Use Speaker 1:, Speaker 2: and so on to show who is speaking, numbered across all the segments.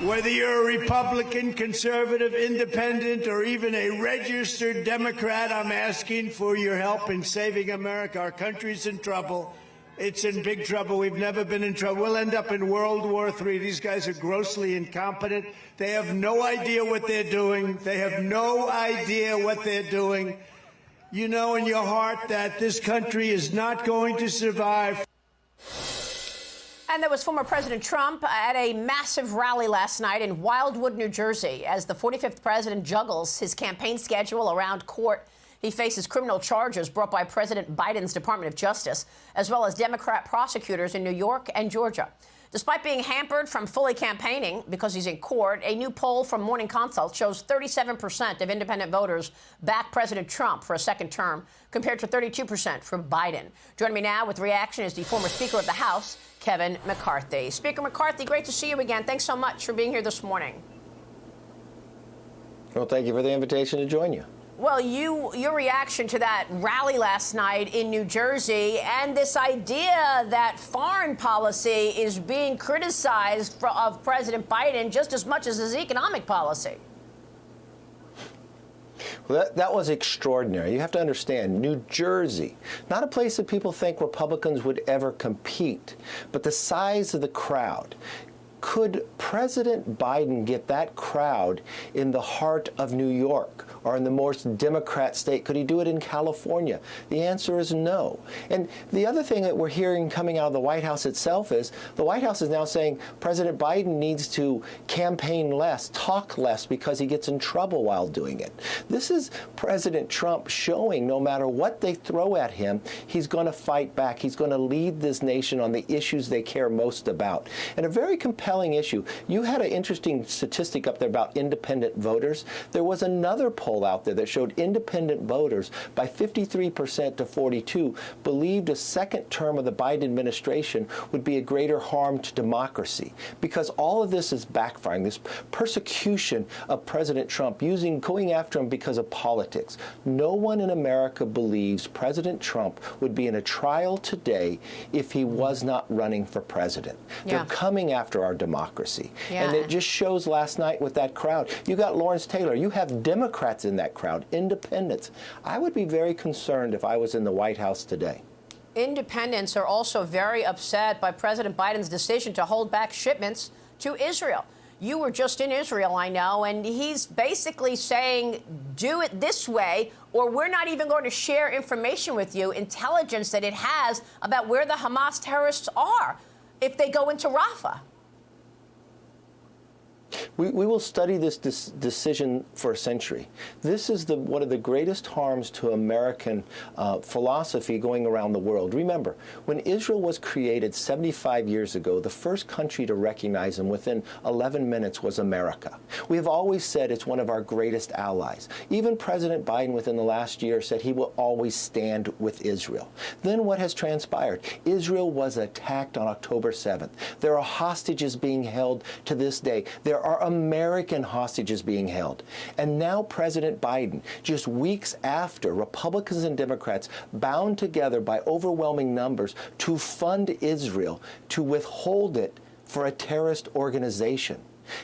Speaker 1: Whether you're a Republican, conservative, independent, or even a registered Democrat, I'm asking for your help in saving America. Our country's in trouble. It's in big trouble. We've never been in trouble. We'll end up in World War III. These guys are grossly incompetent. They have no idea what they're doing. They have no idea what they're doing. You know in your heart that this country is not going to survive.
Speaker 2: And there was former President Trump at a massive rally last night in Wildwood, New Jersey, as the 45th president juggles his campaign schedule around court. He faces criminal charges brought by President Biden's Department of Justice, as well as Democrat prosecutors in New York and Georgia. Despite being hampered from fully campaigning because he's in court, a new poll from Morning Consult shows 37% of independent voters back President Trump for a second term, compared to 32% for Biden. Joining me now with reaction is the former Speaker of the House, Kevin McCarthy. Speaker McCarthy, great to see you again. Thanks so much for being here this morning.
Speaker 3: Well, thank you for the invitation to join you.
Speaker 2: Well, your reaction to that rally last night in New Jersey and this idea that foreign policy is being criticized of President Biden just as much as his economic policy.
Speaker 3: Well, that was extraordinary. You have to understand, New Jersey, not a place that people think Republicans would ever compete, but the size of the crowd. Could President Biden get that crowd in the heart of New York or in the most Democrat state? Could he do it in California? The answer is no. And the other thing that we're hearing coming out of the White House itself is the White House is now saying President Biden needs to campaign less, talk less, because he gets in trouble while doing it. This is President Trump showing no matter what they throw at him, he's going to fight back. He's going to lead this nation on the issues they care most about. And a very compelling issue. You had an interesting statistic up there about independent voters. There was another poll out there that showed independent voters by 53% to 42% believed a second term of the Biden administration would be a greater harm to democracy, because all of this is backfiring. This persecution of President Trump, going after him because of politics. No one in America believes President Trump would be in a trial today if he was not running for president.
Speaker 2: Yeah.
Speaker 3: They're coming after our democracy.
Speaker 2: Yeah.
Speaker 3: And it just shows last night with that crowd. You got Lawrence Taylor. You have Democrats in that crowd, independents. I would be very concerned if I was in the White House today.
Speaker 2: Independents are also very upset by President Biden's decision to hold back shipments to Israel. You were just in Israel, I know, and he's basically saying, do it this way, or we're not even going to share information with you, intelligence that it has about where the Hamas terrorists are if they go into Rafah.
Speaker 3: We will study this decision for a century. This is one of the greatest harms to American philosophy going around the world. Remember, when Israel was created 75 years ago, the first country to recognize them within 11 minutes was America. We have always said it's one of our greatest allies. Even President Biden within the last year said he will always stand with Israel. Then what has transpired? Israel was attacked on October 7th. There are hostages being held to this day. There are American hostages being held. And now President Biden, just weeks after Republicans and Democrats bound together by overwhelming numbers to fund Israel, to withhold it for a terrorist organization.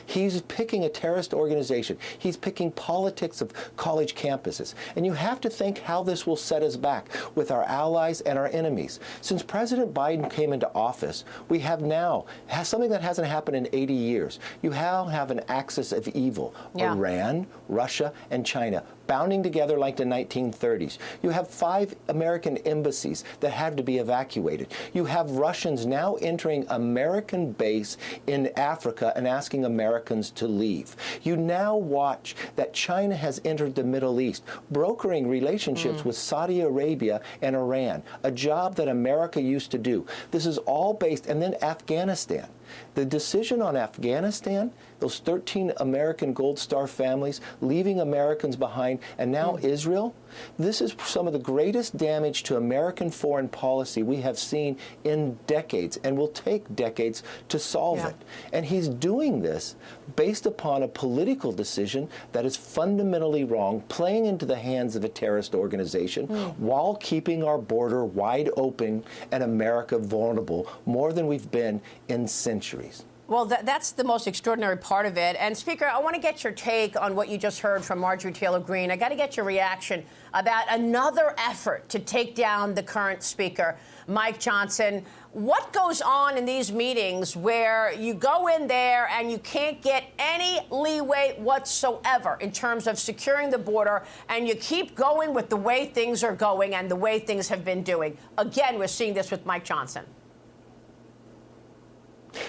Speaker 3: He's picking a terrorist organization. He's picking politics of college campuses. And you have to think how this will set us back with our allies and our enemies. Since President Biden came into office, we have now something that hasn't happened in 80 years. You now have an axis of evil. Yeah. Iran, Russia, and China bounding together like the 1930s. You have 5 American embassies that have to be evacuated. You have Russians now entering American base in Africa and asking Americans to leave. You now watch that China has entered the Middle East, brokering relationships with Saudi Arabia and Iran, a job that America used to do. This is all based, and then Afghanistan. The decision on Afghanistan, those 13 American Gold Star families leaving Americans behind, and now Israel, this is some of the greatest damage to American foreign policy we have seen in decades, and will take decades to solve it. And he's doing this based upon a political decision that is fundamentally wrong, playing into the hands of a terrorist organization while keeping our border wide open and America vulnerable more than we've been in centuries.
Speaker 2: Well, that's the most extraordinary part of it. And, Speaker, I want to get your take on what you just heard from Marjorie Taylor Greene. I got to get your reaction about another effort to take down the current Speaker, Mike Johnson. What goes on in these meetings where you go in there and you can't get any leeway whatsoever in terms of securing the border, and you keep going with the way things are going and the way things have been doing? Again, we're seeing this with Mike Johnson.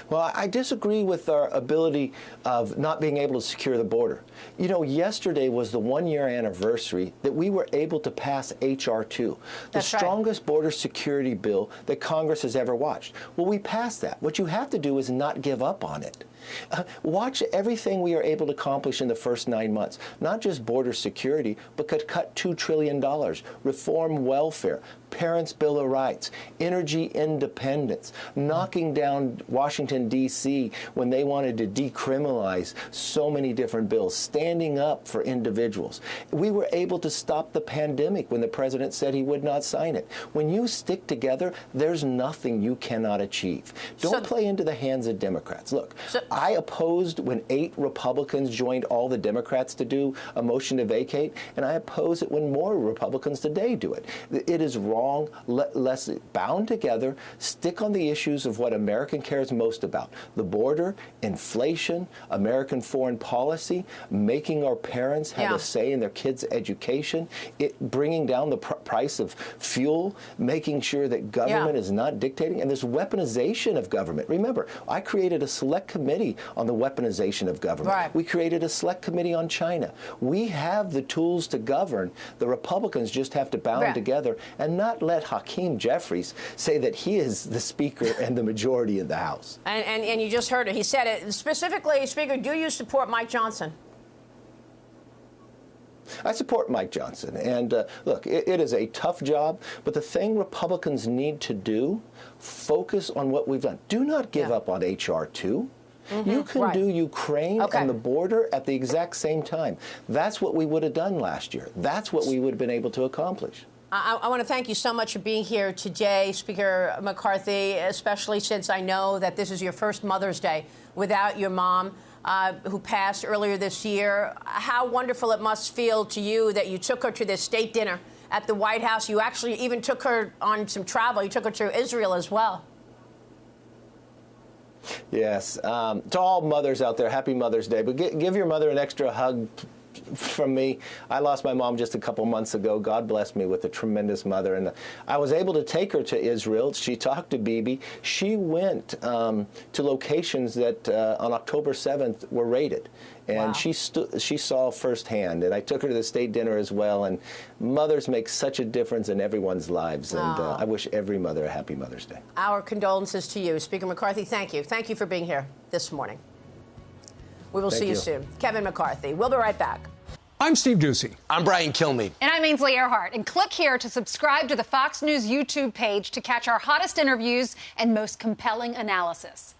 Speaker 3: Well, I disagree with our ability of not being able to secure the border. You know, yesterday was the one-year anniversary that we were able to pass H.R. 2, the strongest border security bill that Congress has ever watched. Well, we passed that. What you have to do is not give up on it. Watch everything we are able to accomplish in the first 9 months. Not just border security, but could cut $2 trillion, reform welfare, Parents' Bill of Rights, energy independence, knocking down Washington, D.C. when they wanted to decriminalize so many different bills, standing up for individuals. We were able to stop the pandemic when the president said he would not sign it. When you stick together, there's nothing you cannot achieve. Don't play into the hands of Democrats. Look, I opposed when 8 Republicans joined all the Democrats to do a motion to vacate, and I oppose it when more Republicans today do it. It is wrong. Let's bound together, stick on the issues of what American cares most about: the border, inflation, American foreign policy, making our parents have a say in their kids' education, bringing down the price of fuel, making sure that government is not dictating, and this weaponization of government. Remember, I created a select committee on the weaponization of government.
Speaker 2: Right.
Speaker 3: We created a select committee on China. We have the tools to govern. The Republicans just have to bound together and not let Hakeem Jeffries say that he is the Speaker and the majority in the House.
Speaker 2: And you just heard it. He said it specifically. Speaker, do you support Mike Johnson?
Speaker 3: I support Mike Johnson. And look, it is a tough job, but the thing Republicans need to do, focus on what we've done. Do not give up on H.R. 2. You can do Ukraine and the border at the exact same time. That's what we would have done last year. That's what we would have been able to accomplish.
Speaker 2: I want to thank you so much for being here today, Speaker McCarthy, especially since I know that this is your first Mother's Day without your mom, who passed earlier this year. How wonderful it must feel to you that you took her to this state dinner at the White House. You actually even took her on some travel. You took her to Israel as well.
Speaker 3: Yes. To all mothers out there, happy Mother's Day. But give your mother an extra hug from me. I lost my mom just a couple months ago. God blessed me with a tremendous mother. And I was able to take her to Israel. She talked to Bibi. She went to locations that on October 7th were raided. And she saw firsthand. And I took her to the state dinner as well. And mothers make such a difference in everyone's lives. And I wish every mother a happy Mother's Day.
Speaker 2: Our condolences to you. Speaker McCarthy, thank you. Thank you for being here this morning. We will see you soon. Kevin McCarthy. We'll be right back.
Speaker 4: I'm Steve Doocy.
Speaker 5: I'm Brian Kilmeade.
Speaker 6: And I'm Ainsley Earhart. And click here to subscribe to the Fox News YouTube page to catch our hottest interviews and most compelling analysis.